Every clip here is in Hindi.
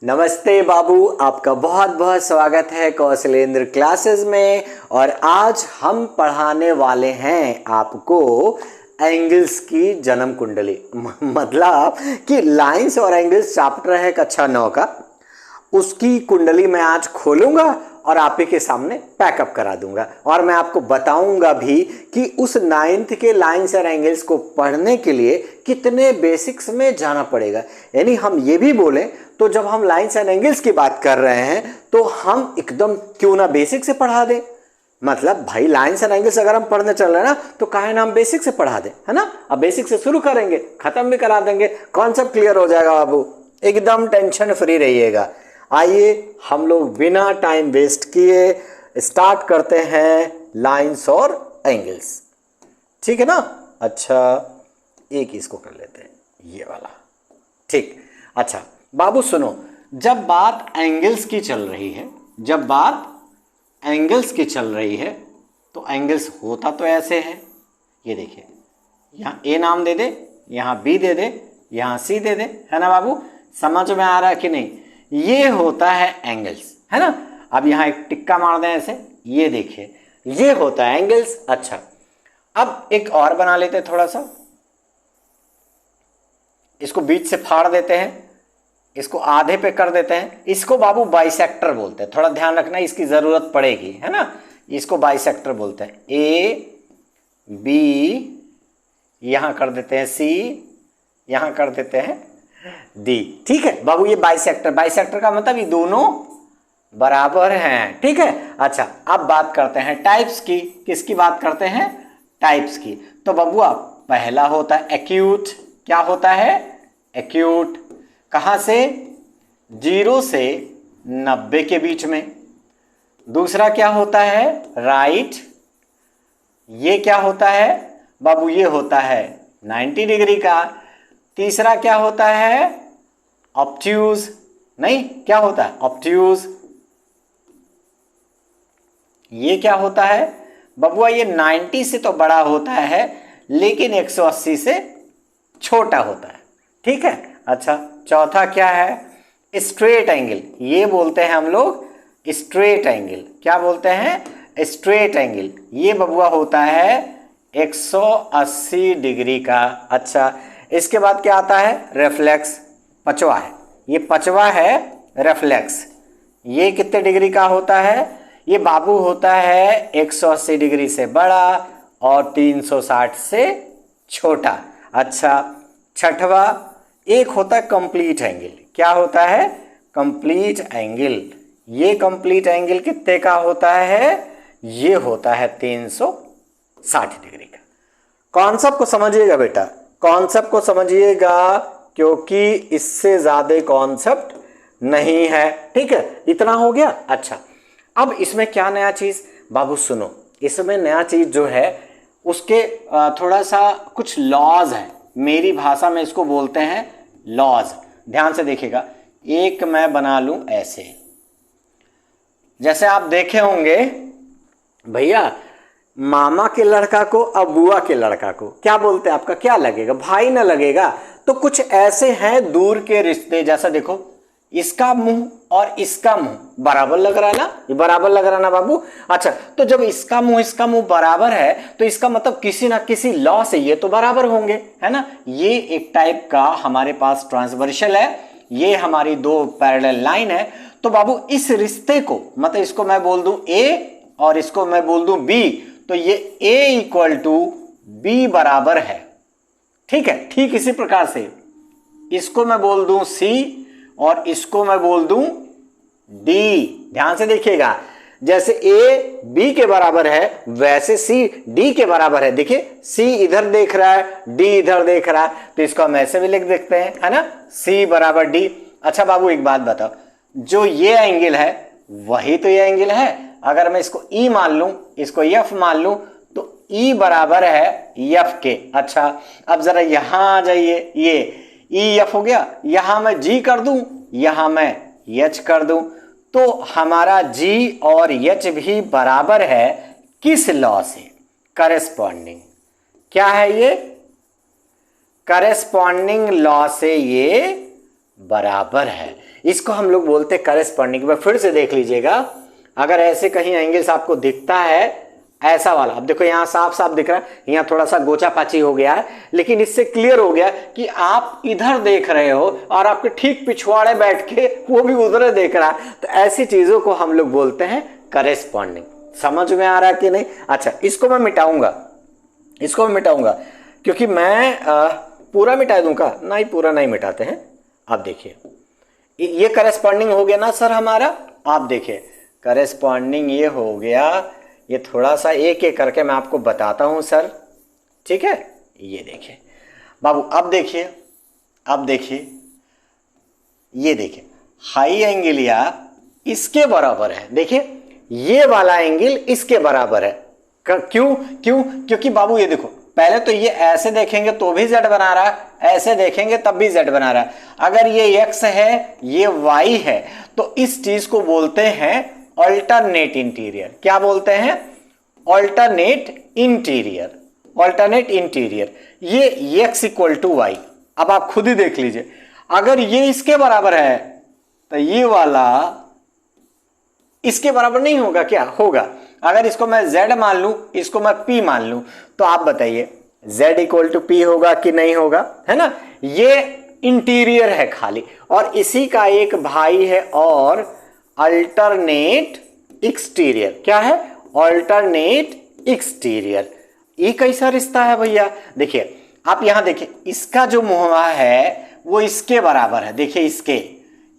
नमस्ते बाबू, आपका बहुत बहुत स्वागत है कौशलेंद्र क्लासेस में। और आज हम पढ़ाने वाले हैं आपको एंगल्स की जन्म कुंडली। मतलब कि लाइंस और एंगल्स चैप्टर है कक्षा 9 का, उसकी कुंडली मैं आज खोलूंगा और आप ही के सामने पैकअप करा दूंगा। और मैं आपको बताऊंगा भी कि उस 9th के लाइंस और एंगल्स को पढ़ने के लिए कितने बेसिक्स में जाना पड़ेगा। यानी हम ये भी बोलें तो जब हम लाइंस एंड एंगल्स की बात कर रहे हैं तो हम एकदम क्यों ना बेसिक से पढ़ा दें। मतलब भाई लाइंस एंड एंगल्स अगर हम पढ़ने चल रहे हैं ना तो काहे ना हम बेसिक से पढ़ा दें, है ना। अब बेसिक से शुरू करेंगे, खत्म भी करा देंगे, कॉन्सेप्ट क्लियर हो जाएगा बाबू, एकदम टेंशन फ्री रहिएगा। आइए हम लोग बिना टाइम वेस्ट किए स्टार्ट करते हैं लाइंस और एंगल्स, ठीक है ना। अच्छा, एक इसको कर लेते हैं, ये वाला, ठीक। अच्छा बाबू सुनो, जब बात एंगल्स की चल रही है, जब बात एंगल्स की चल रही है तो एंगल्स होता तो ऐसे है। ये देखिए, यहाँ ए नाम दे दे, यहाँ बी दे दे, यहाँ सी दे दे, है ना बाबू। समझ में आ रहा है कि नहीं। ये होता है एंगल्स, है ना। अब यहाँ एक टिक्का मार दें ऐसे, ये देखिए ये होता है एंगल्स। अच्छा अब एक और बना लेते हैं, थोड़ा सा इसको बीच से फाड़ देते हैं, इसको आधे पे कर देते हैं। इसको बाबू बाइसेक्टर बोलते हैं, थोड़ा ध्यान रखना, इसकी जरूरत पड़ेगी, है ना। इसको बाइसेक्टर बोलते हैं। ए बी यहां कर देते हैं, सी यहां कर देते हैं, डी, ठीक है बाबू। ये बाइसेक्टर, बाइसेक्टर का मतलब ये दोनों बराबर हैं, ठीक है। अच्छा अब बात करते हैं टाइप्स की। किसकी बात करते हैं? टाइप्स की। तो बबुआ पहला होता है एक्यूट। क्या होता है? एक्यूट। कहां से? 0 से 90 के बीच में। दूसरा क्या होता है? राइट। ये क्या होता है बाबू? ये होता है 90 डिग्री का। तीसरा क्या होता है? ऑब्ट्यूज। नहीं, क्या होता है? ऑब्ट्यूज। ये क्या होता है बबुआ? ये 90 से तो बड़ा होता है लेकिन 180 से छोटा होता है, ठीक है। अच्छा चौथा क्या है? Straight angle. ये बोलते हैं हम लोग स्ट्रेट एंगल। क्या बोलते हैं? Straight angle. ये बबुआ होता है 180 डिग्री का। अच्छा इसके बाद क्या आता है? रेफ्लेक्स। पांचवा है, ये पांचवा है रेफ्लेक्स। ये कितने डिग्री का होता है? ये बाबू होता है 180 डिग्री से बड़ा और 360 से छोटा। अच्छा छठवा एक होता है कंप्लीट एंगल। क्या होता है? Complete angle. ये कंप्लीट एंगल कितने का होता है? ये होता है 360 डिग्री का। कॉन्सेप्ट को समझिएगा बेटा, कॉन्सेप्ट को समझिएगा, क्योंकि इससे ज्यादा कॉन्सेप्ट नहीं है, ठीक है। इतना हो गया। अच्छा अब इसमें क्या नया चीज बाबू? सुनो, इसमें नया चीज जो है उसके थोड़ा सा कुछ लॉज है। मेरी भाषा में इसको बोलते हैं लॉज। ध्यान से देखिएगा। एक मैं बना लूं ऐसे, जैसे आप देखे होंगे भैया, मामा के लड़का को और बुआ के लड़का को क्या बोलते हैं? आपका क्या लगेगा? भाई ना लगेगा। तो कुछ ऐसे हैं दूर के रिश्ते। जैसा देखो, इसका मुंह और इसका मुंह बराबर लग रहा है ना, ये बराबर लग रहा है ना बाबू। अच्छा तो जब इसका मुंह बराबर है तो इसका मतलब किसी ना किसी लॉ से ये तो बराबर होंगे, है ना। ये एक टाइप का हमारे पास ट्रांसवर्सल है, ये हमारी दो पैरेलल लाइन है। तो बाबू इस रिश्ते को, मतलब इसको मैं बोल दूं ए और इसको मैं बोल दूं बी, तो ये ए इक्वल टू बी बराबर है, ठीक है। ठीक इसी प्रकार से इसको मैं बोल दूं सी और इसको मैं बोल दूं डी। ध्यान से देखिएगा, जैसे ए बी के बराबर है वैसे सी डी के बराबर है। देखिए सी इधर देख रहा है, डी इधर देख रहा है, तो इसको हम ऐसे भी लिख देखते हैं, है ना, सी बराबर डी। अच्छा बाबू एक बात बताओ, जो ये एंगल है वही तो ये एंगल है। अगर मैं इसको ई मान लूं, इसको एफ मान लूं, तो ई बराबर है एफ के। अच्छा अब जरा यहां आ जाइए, ये ई एफ हो गया, यहां मैं जी कर दूं, यहां मैं एच कर दूं, तो हमारा जी और एच भी बराबर है। किस लॉ से? करेस्पॉन्डिंग। क्या है ये? करेस्पॉन्डिंग लॉ से ये बराबर है। इसको हम लोग बोलते हैं करेस्पॉन्डिंग। में फिर से देख लीजिएगा, अगर ऐसे कहीं एंगल्स आपको दिखता है ऐसा वाला, अब देखो यहाँ साफ साफ दिख रहा है, यहाँ थोड़ा सा गोचा पाची हो गया है, लेकिन इससे क्लियर हो गया कि आप इधर देख रहे हो और आपके ठीक पिछवाड़े बैठ के वो भी उधर देख रहा है। तो ऐसी चीजों को हम लोग बोलते हैं करेस्पॉन्डिंग। समझ में आ रहा है कि नहीं? अच्छा, इसको मैं मिटाऊंगा, इसको मैं मिटाऊंगा, क्योंकि मैं पूरा मिटा दूंगा। नहीं, पूरा नहीं मिटाते हैं। आप देखिए, ये करेस्पॉन्डिंग हो गया ना सर हमारा। आप देखिए करेस्पॉन्डिंग ये हो गया। ये थोड़ा सा एक एक करके मैं आपको बताता हूं सर, ठीक है? ये देखिए बाबू, अब देखिए, अब देखिए, ये देखिए हाई एंगल या इसके बराबर है। देखिए ये वाला एंगल इसके बराबर है। क्यों क्यों? क्योंकि बाबू ये देखो, पहले तो ये ऐसे देखेंगे तो भी z बना रहा है, ऐसे देखेंगे तब भी z बना रहा है। अगर ये x है, ये y है, तो इस चीज को बोलते हैं अल्टरनेट इंटीरियर। क्या बोलते हैं? Alternate interior. Alternate interior. ये x इक्वल टू वाई। अब आप खुद ही देख लीजिए, अगर ये इसके बराबर है तो ये वाला इसके बराबर नहीं होगा क्या? होगा। अगर इसको मैं z मान लूं, इसको मैं p मान लूं, तो आप बताइए z इक्वल टू p होगा कि नहीं होगा? है ना? ये इंटीरियर है खाली, और इसी का एक भाई है और अल्टरनेट एक्सटीरियर। क्या है? Alternate exterior. ये कैसा रिश्ता है भैया? देखिए आप यहां देखिए, इसका जो मुहवा है वो इसके बराबर है। देखिए इसके,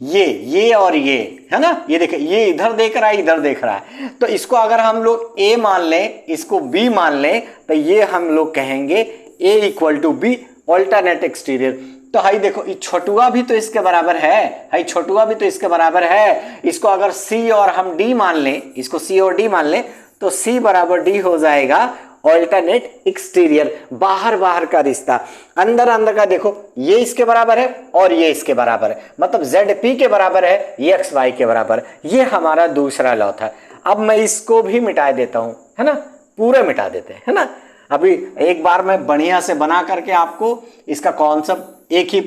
ये और ये, है ना? ये देखिए, ये इधर देख रहा है, इधर देख रहा है। तो इसको अगर हम लोग a मान लें, इसको b मान लें, तो ये हम लोग कहेंगे a equal to b, alternate exterior. तो हाई देखो, ये छोटुआ भी तो इसके बराबर है, हाई छोटुआ भी तो इसके बराबर है। इसको अगर c और हम d मान लें, इसको c और d मान लें, तो c बराबर d हो जाएगा अल्टरनेट एक्सटीरियर। बाहर बाहर का रिश्ता, अंदर अंदर का देखो, ये इसके बराबर है और ये इसके बराबर है, मतलब ZP के बराबर है, ये XY के बराबर है। ये हमारा दूसरा लॉ था। अब मैं इसको भी मिटा देता हूं, है ना? पूरे मिटा देते हैं, है ना? अभी एक बार मैं बढ़िया से बना करके आपको इसका कॉन्सेप्ट एक ही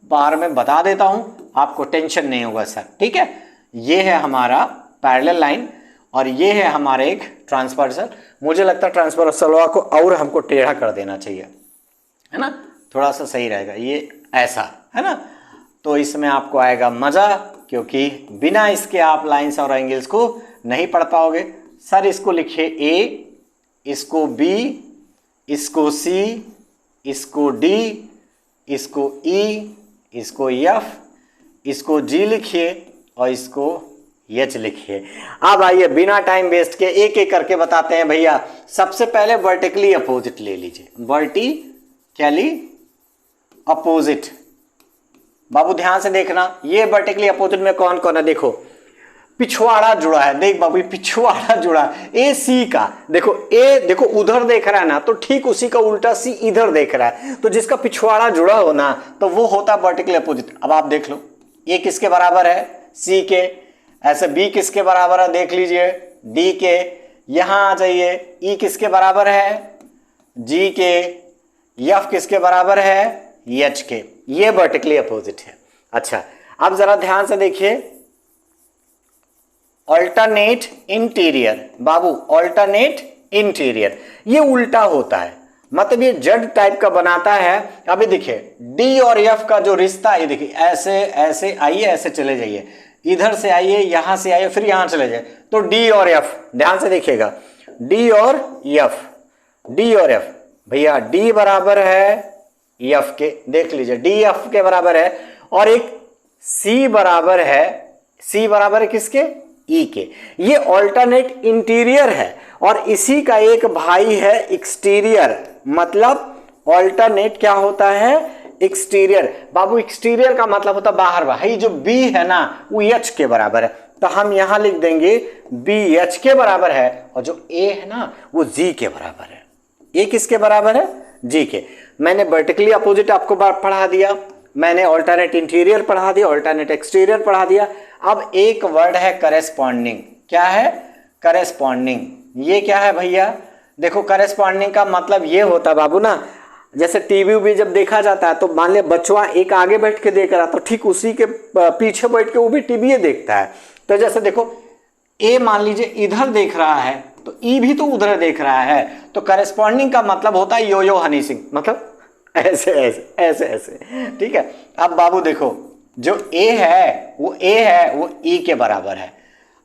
बार में बता देता हूं, आपको टेंशन नहीं होगा सर, ठीक है? ये है हमारा पैरेलल लाइन और ये है हमारे एक ट्रांसवर्सल। मुझे लगता है ट्रांसवर्सल को और हमको टेढ़ा कर देना चाहिए, है ना? थोड़ा सा सही रहेगा ये ऐसा, है ना? तो इसमें आपको आएगा मजा, क्योंकि बिना इसके आप लाइंस और एंगल्स को नहीं पढ़ पाओगे। सर इसको लिखिए A, इसको B, इसको C, इसको D, इसको E, इसको F, इसको G लिखिए और इसको H लिखिए। अब आइए बिना टाइम वेस्ट के एक एक करके बताते हैं भैया। सबसे पहले वर्टिकली अपोजिट ले लीजिए, वर्टिकली अपोजिट। बाबू ध्यान से देखना, ये वर्टिकली अपोजिट में कौन कौन है? देखो पिछवाड़ा जुड़ा है, देख बाबू पिछवाड़ा जुड़ा है ए सी का। देखो ए देखो उधर देख रहा है ना, तो ठीक उसी का उल्टा सी इधर देख रहा है, तो जिसका पिछवाड़ा जुड़ा हो ना, तो वो होता है वर्टिकली अपोजिट। अब आप देख लो, ए किसके बराबर है? सी के। ऐसे बी किसके बराबर है? देख लीजिए डी के। यहां आ जाइए, ई किसके बराबर है? जी के। एफ किसके बराबर है? एच के। ये वर्टिकली अपोजिट है। अच्छा अब जरा ध्यान से देखिए, अल्टरनेट इंटीरियर। बाबू अल्टरनेट इंटीरियर ये उल्टा होता है, मतलब ये जेड टाइप का बनाता है। अभी देखिए डी और एफ का जो रिश्ता है, देखिए ऐसे ऐसे आइए, ऐसे चले जाइए, इधर से आइए, यहां से आइए, फिर यहां चले जाए, तो डी और एफ ध्यान से देखिएगा, डी और एफ, डी और एफ। भैया डी बराबर है एफ के, देख लीजिए डी एफ के बराबर है, और एक सी बराबर है, सी बराबर है किसके? ई के। ये अल्टरनेट इंटीरियर है, और इसी का एक भाई है एक्सटीरियर। मतलब अल्टरनेट क्या होता है? एक्सटीरियर। बाबू एक्सटीरियर का मतलब होता है बाहर बाहर। ये जो बी है ना, वो एच के बराबर है, तो हम यहां लिख देंगे बी एच के बराबर है, और जो ए है ना वो जी के बराबर है। ए किसके बराबर है? जी के। मैंने वर्टिकली अपोजिट आपको पढ़ा दिया, मैंने अल्टरनेट इंटीरियर पढ़ा दिया, अल्टरनेट एक्सटीरियर पढ़ा दिया। अब एक वर्ड है करेस्पॉन्डिंग। क्या है? करेस्पॉन्डिंग। ये क्या है भैया? देखो करेस्पॉन्डिंग का मतलब ये होता बाबू ना, जैसे टीवी भी जब देखा जाता है तो मान लिया बच्चा एक आगे बैठ के देख रहा तो ठीक उसी के पीछे बैठ के वो भी टीवी देखता है। तो जैसे देखो ए मान लीजिए इधर देख रहा है तो ई भी तो उधर देख रहा है, तो करेस्पॉन्डिंग का मतलब होता है यो यो हनी सिंह, मतलब ऐसे ऐसे ऐसे ऐसे, ठीक है। अब बाबू देखो जो ए है वो ई के बराबर है।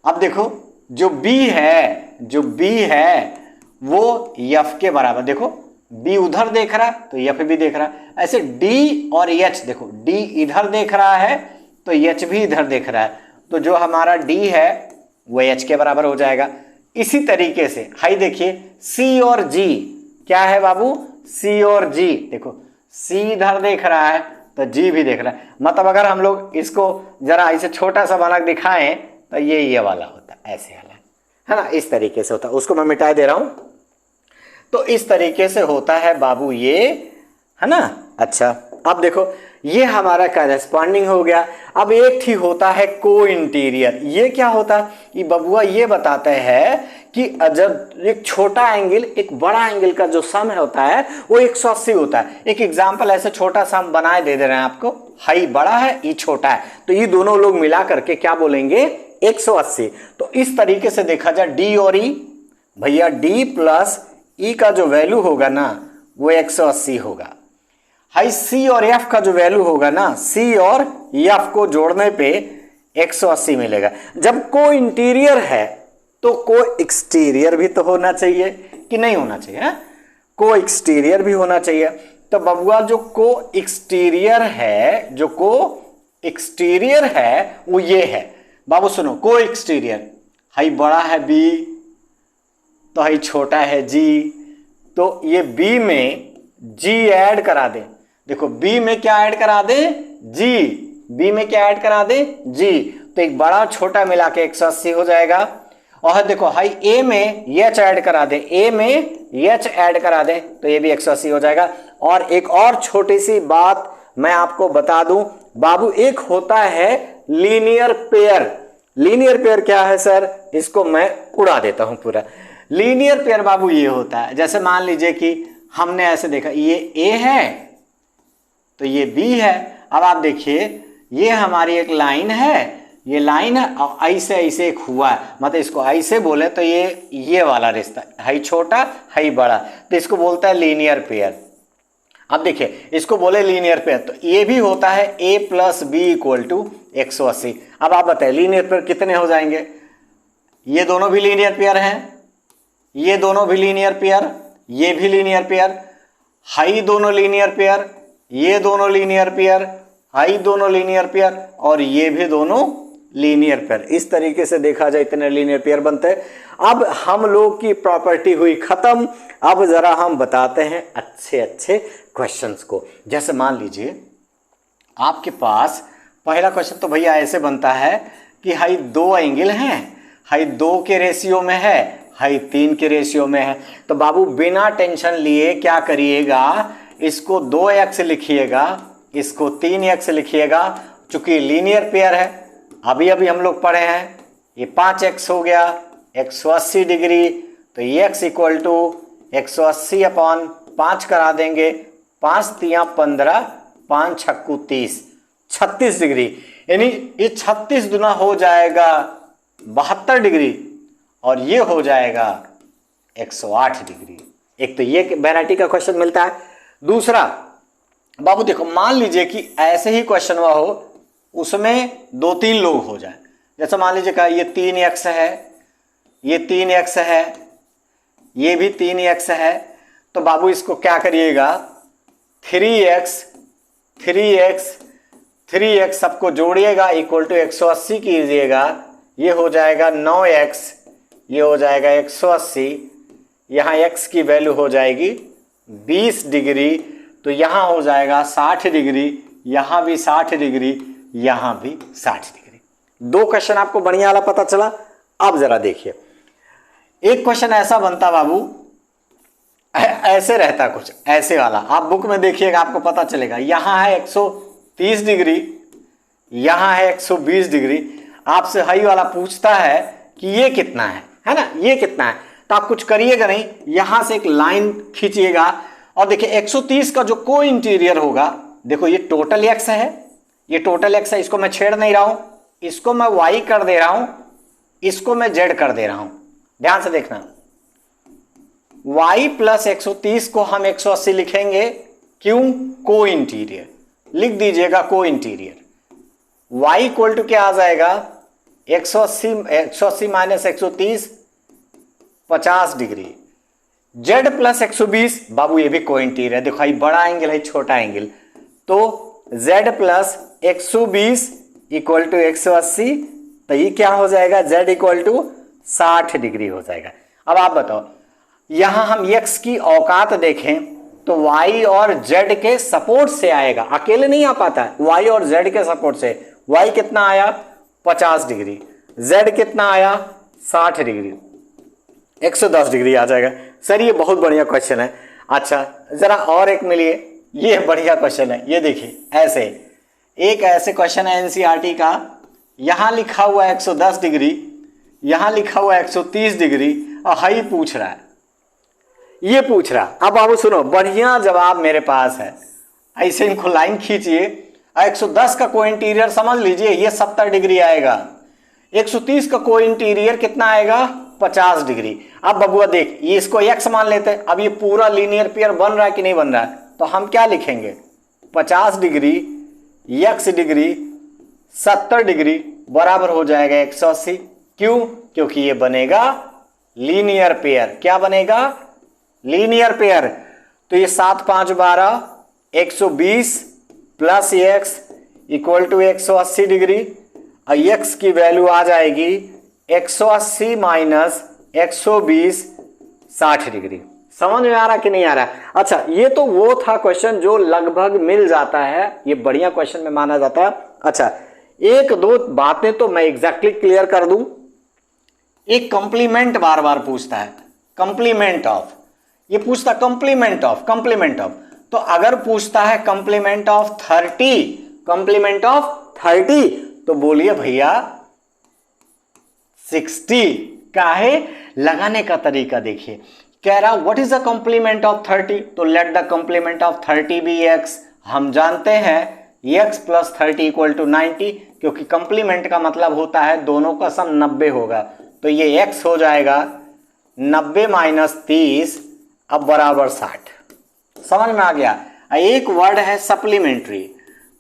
अब देखो जो बी है वो यफ के बराबर, देखो बी उधर देख रहा है तो यफ भी देख रहा है। ऐसे डी और एच, देखो डी इधर देख रहा है तो एच भी इधर देख रहा है, तो जो हमारा डी है वो एच के बराबर हो जाएगा। इसी तरीके से हाई देखिए सी और जी, क्या है बाबू, सी और जी, देखो सी इधर देख रहा है तो जी भी देख रहा है, मतलब अगर हम लोग इसको जरा ऐसे छोटा सा बना दिखाएं तो ये वाला होता है, ऐसे वाला है ना, इस तरीके से होता है। उसको मैं मिटा दे रहा हूं, तो इस तरीके से होता है बाबू ये, है ना। अच्छा अब देखो ये हमारा करेस्पॉन्डिंग हो गया। अब एक ही होता है को इंटीरियर, ये क्या होता है, ये बबुआ ये बताते हैं कि जब एक छोटा एंगल एक बड़ा एंगल का जो सम होता है वो 180 होता है। एक एग्जांपल ऐसे छोटा सा हम बनाए दे रहे हैं आपको, हाई बड़ा है ई छोटा है, तो ये दोनों लोग मिला करके क्या बोलेंगे 180। तो इस तरीके से देखा जाए डी और ई, भैया डी प्लस ई का जो वैल्यू होगा ना वो 180 होगा। हाई सी और एफ का जो वैल्यू होगा ना, सी और एफ को जोड़ने पे 180 मिलेगा। जब को इंटीरियर है तो को एक्सटीरियर भी तो होना चाहिए कि नहीं होना चाहिए, है? को एक्सटीरियर भी होना चाहिए। तो बबुआ जो को एक्सटीरियर है वो ये है बाबू, सुनो को एक्सटीरियर, हाई बड़ा है बी तो हाई छोटा है जी, तो ये बी में जी ऐड करा दे, देखो बी में क्या ऐड करा दे जी, बी में क्या ऐड करा दे जी, तो एक बड़ा छोटा मिला के 180 हो जाएगा। और देखो हाई ए में एच ऐड करा दे, ए में एच ऐड करा दे तो ये भी 180 हो जाएगा। और एक और छोटी सी बात मैं आपको बता दूं बाबू, एक होता है लीनियर पेयर। लीनियर पेयर क्या है सर, इसको मैं उड़ा देता हूं पूरा। लीनियर पेयर बाबू ये होता है, जैसे मान लीजिए कि हमने ऐसे देखा ये ए है तो ये बी है। अब आप देखिए ये हमारी एक लाइन है, ये लाइन है और ऐसे ऐसे एक हुआ है, मतलब इसको ऐसे बोले तो ये वाला रिश्ता, हाई छोटा हाई बड़ा, तो इसको बोलता है लीनियर पेयर। अब देखिए इसको बोले लीनियर पेयर, तो ये भी होता है a plus B equal to 180। अब आप बताए लीनियर पेयर कितने हो जाएंगे, ये दोनों भी लीनियर पेयर हैं, ये दोनों भी लीनियर पेयर, ये भी लीनियर पेयर, हाई दोनों लीनियर पेयर, ये दोनों लीनियर पेयर, हाई दोनों लीनियर पेयर और ये भी दोनों लीनियर पेयर। इस तरीके से देखा जाए इतने लीनियर पेयर बनते हैं। अब हम लोग की प्रॉपर्टी हुई खत्म। अब जरा हम बताते हैं अच्छे अच्छे क्वेश्चंस को। जैसे मान लीजिए आपके पास पहला क्वेश्चन तो भैया ऐसे बनता है कि हाई दो एंगल हैं, हाई 2 के रेशियो में है, हाई 3 के रेशियो में है। तो बाबू बिना टेंशन लिए क्या करिएगा, इसको 2x लिखिएगा, इसको 3x लिखिएगा। चूंकि लीनियर पेयर है, अभी अभी हम लोग पढ़े हैं, ये 5x हो गया 180 डिग्री, तो ये x इक्वल टू 180 अपॉन 5 करा देंगे, 5 तिया 15, 5 छक्कू 30, 36 डिग्री, यानी ये 36 गुना हो जाएगा 72 डिग्री और ये हो जाएगा 108 डिग्री। एक तो ये वैरायटी का क्वेश्चन मिलता है। दूसरा बाबू देखो मान लीजिए कि ऐसे ही क्वेश्चन हुआ हो, उसमें 2-3 लोग हो जाए। जैसे मान लीजिए का ये 3x है, ये 3x है, ये भी 3x है, तो बाबू इसको क्या करिएगा 3x सबको जोड़िएगा इक्वल टू 180 कीजिएगा, ये हो जाएगा 9x, ये हो जाएगा 180, यहाँ x की वैल्यू हो जाएगी 20 डिग्री, तो यहाँ हो जाएगा 60 डिग्री, यहाँ भी 60 डिग्री, यहाँ भी 60 डिग्री। 2 क्वेश्चन आपको बढ़िया वाला पता चला। अब जरा देखिए एक क्वेश्चन ऐसा बनता बाबू, ऐसे रहता कुछ ऐसे वाला, आप बुक में देखिएगा आपको पता चलेगा। यहाँ है 130 डिग्री, यहाँ है 120 डिग्री, आपसे हाई वाला पूछता है कि ये कितना है ना, ये कितना है, तो आप कुछ करिएगा नहीं, यहां से एक लाइन खींचिएगा और देखिए 130 का जो को इंटीरियर होगा, देखो ये टोटल एक्स है, ये टोटल एक्स है, इसको मैं छेड़ नहीं रहा हूं, इसको मैं वाई कर दे रहा हूं, इसको मैं जेड कर दे रहा हूं। ध्यान से देखना, y प्लस 130 को हम 180 लिखेंगे, क्यों? को इंटीरियर लिख दीजिएगा, को इंटीरियर। y इक्वल टू क्या आ जाएगा? 180 माइनस 130 50 डिग्री, z प्लस 120, बाबू ये भी को इंटीरियर है, देखो ये बड़ा एंगल है छोटा एंगल, तो z प्लस 120 इक्वल टू 180, तो ये क्या हो जाएगा? z इक्वल टू 60 डिग्री हो जाएगा। अब आप बताओ, यहां हम x की औकात देखें तो y और z के सपोर्ट से आएगा, अकेले नहीं आ पाता है, y और z के सपोर्ट से। y कितना आया? 50 डिग्री, z कितना आया? 60 डिग्री, 110 डिग्री आ जाएगा। सर ये बहुत बढ़िया क्वेश्चन है। अच्छा जरा और एक मिलिए, ये बढ़िया क्वेश्चन है, ये देखिए ऐसे एक ऐसे क्वेश्चन है एनसीईआरटी का, यहां लिखा हुआ है 110 डिग्री, यहां लिखा हुआ है 130 डिग्री, और हाई पूछ रहा है, ये पूछ रहा। अब बाबू सुनो, बढ़िया जवाब मेरे पास है, ऐसे इनको लाइन खींचिए। 110 का को इंटीरियर समझ लीजिए, ये 70 डिग्री आएगा, 130 का को इंटीरियर कितना आएगा? 50 डिग्री। अब बबुआ देख, ये इसको x मान लेते हैं, अब ये पूरा लीनियर पेयर बन रहा है कि नहीं बन रहा है, तो हम क्या लिखेंगे? 50 डिग्री x डिग्री 70 डिग्री बराबर हो जाएगा 180। क्यों? क्योंकि ये बनेगा लीनियर पेयर। क्या बनेगा? Linear pair. तो ये 7 5 12 120 plus x equal to 180 degree, और x की वैल्यू आ जाएगी 180 माइनस 120 60 डिग्री। समझ में आ रहा कि नहीं आ रहा? अच्छा ये तो वो था क्वेश्चन जो लगभग मिल जाता है, ये बढ़िया क्वेश्चन में माना जाता है। अच्छा एक दो बातें तो मैं एग्जैक्टली क्लियर कर दूं। एक कंप्लीमेंट बार बार पूछता है, कंप्लीमेंट ऑफ, ये पूछता कंप्लीमेंट ऑफ, कंप्लीमेंट ऑफ, तो अगर पूछता है कंप्लीमेंट ऑफ 30, कंप्लीमेंट ऑफ 30, तो बोलिए भैया 60। काहे? लगाने का तरीका देखिए, कह रहा what is the complement of 30, तो let the complement of 30 be x। हम जानते हैं x प्लस 30 इक्वल टू 90, क्योंकि कंप्लीमेंट का मतलब होता है दोनों का सम 90 होगा, तो ये x हो जाएगा 90 माइनस 30 अब बराबर 60। समझ में आ गया? एक वर्ड है सप्लीमेंट्री,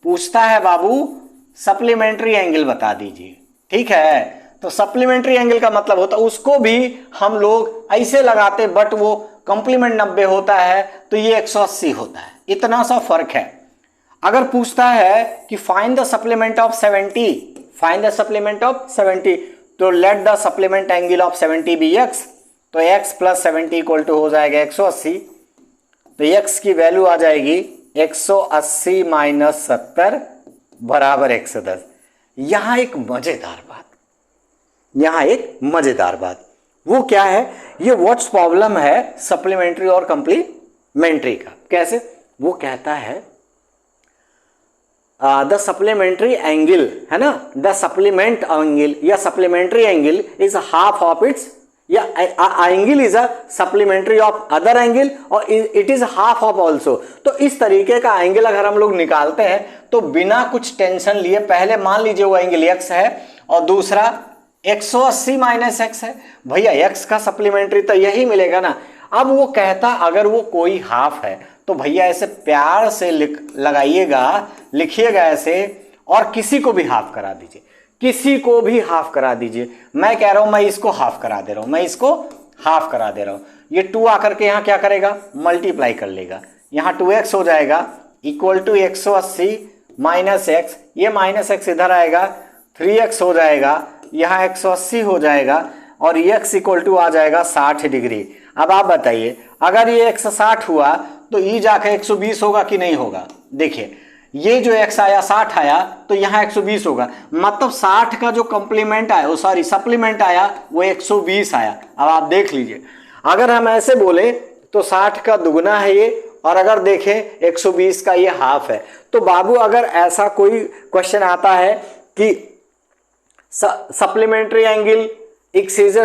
पूछता है बाबू सप्लीमेंट्री एंगल बता दीजिए, ठीक है? तो सप्लीमेंट्री एंगल का मतलब होता है, उसको भी हम लोग ऐसे लगाते, बट वो कंप्लीमेंट 90 होता है तो ये 180 होता है, इतना सा फर्क है। अगर पूछता है कि find the supplement of 70, find the supplement of 70, तो let the supplement angle of 70 be x, तो x प्लस 70 इक्वल टू हो जाएगा 180, तो x की वैल्यू आ जाएगी 180 माइनस 70 बराबर 110। यहां एक मजेदार बात, यहां एक मजेदार बात, वो क्या है? ये व्हाट्स प्रॉब्लम है सप्लीमेंट्री और कंप्लीमेंट्री का। कैसे? वो कहता है द सप्लीमेंट्री एंगल, है ना, द सप्लीमेंट एंगल या supplementary angle is half of its, या angle is a supplementary of other angle और it is half of also. तो इस तरीके का एंगल अगर हम लोग निकालते हैं तो बिना कुछ टेंशन लिए, पहले मान लीजिए वो एंगल x है और दूसरा 180 माइनस x है, भैया x का सप्लीमेंट्री तो यही मिलेगा ना। अब वो कहता अगर वो कोई हाफ है तो भैया ऐसे प्यार से लगाइएगा, लिखिएगा ऐसे, और किसी को भी हाफ करा दीजिए, किसी को भी हाफ करा दीजिए। मैं कह रहा हूं मैं इसको हाफ करा दे रहा हूं, मैं इसको हाफ करा दे रहा हूं, ये 2 आकर के यहां क्या करेगा? मल्टीप्लाई कर लेगा, यहां 2x हो जाएगा इक्वल टू 180 माइनस x, ये माइनस x इधर आएगा, 3x हो जाएगा, यहाँ 180 हो जाएगा, और x इक्वल टू आ जाएगा 60 डिग्री। अब आप बताइए अगर ये 160 हुआ तो ये जाकर 120 होगा कि नहीं होगा? देखिए ये जो x आया 60 आया तो यहाँ 120 होगा, मतलब 60 का जो कंप्लीमेंट आया, वो सॉरी सप्लीमेंट आया वो 120 आया। अब आप देख लीजिए, अगर हम ऐसे बोले तो 60 का दुगना है ये, और अगर देखें 120 का ये हाफ है। तो बाबू अगर ऐसा कोई क्वेश्चन आता है कि supplementary angle exceeds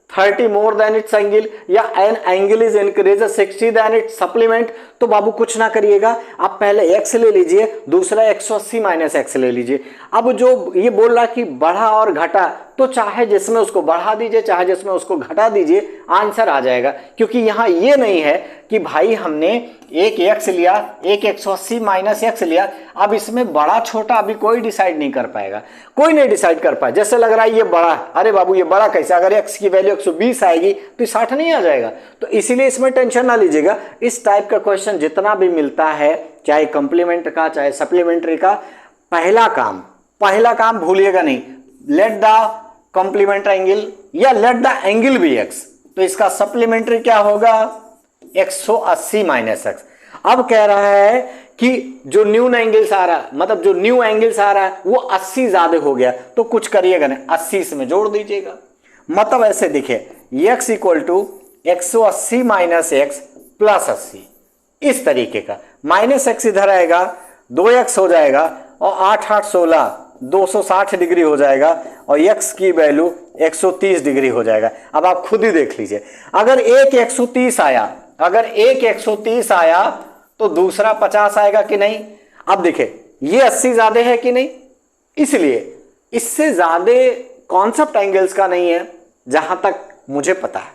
30 more than its angle, या an angle is increase 60 than its supplement, तो बाबू कुछ ना करिएगा, आप पहले x ले लीजिए, दूसरा 180 माइनस x ले लीजिए। अब जो ये बोल रहा कि बढ़ा और घटा, तो चाहे जिसमें उसको बढ़ा दीजिए चाहे जिसमें उसको घटा दीजिए, आंसर आ जाएगा। क्योंकि यहाँ ये नहीं है कि भाई हमने एक x लिया, एक 180 माइनस x लिया, अब इसमें बड़ा छोटा अभी कोई डिसाइड नहीं कर पाएगा, कोई नहीं डिसाइड कर पाए। जैसे लग रहा है ये बड़ा, अरे बाबू ये बड़ा कैसे, अगर x की वैल्यू 120 आएगी तो 60 नहीं आ जाएगा। तो इसीलिए इसमें टेंशन ना लीजिएगा। इस टाइप का क्वेश्चन जितना भी मिलता है, चाहे कॉम्प्लीमेंट का चाहे सप्लीमेंट्री का, पहला काम भूलिएगा नहीं, लेट द कॉम्प्लीमेंट एंगल या let the angle be x, तो इसका सप्लीमेंट्री क्या होगा 180 माइनस x। अब कह रहा है कि जो न्यू एंगल्स आ रहा है, मतलब जो न्यू एंगल्स आ रहा है वो 80 ज्यादा हो गया, तो कुछ करिएगा नहीं, 80 इसमें जोड़ दीजिएगा। मतलब ऐसे देखिए x equal to 180 minus x plus 80, इस तरीके का। माइनस x इधर आएगा, 2x हो जाएगा, और 8 8 16 260 डिग्री हो जाएगा, और x की वैल्यू 130 डिग्री हो जाएगा। अब आप खुद ही देख लीजिए, अगर एक 130 आया तो दूसरा 50 आएगा कि नहीं। अब देखिए ये 80 ज्यादा है कि नहीं, इसलिए इससे ज्यादा कॉन्सेप्ट एंगल्स का नहीं है जहां तक मुझे पता है।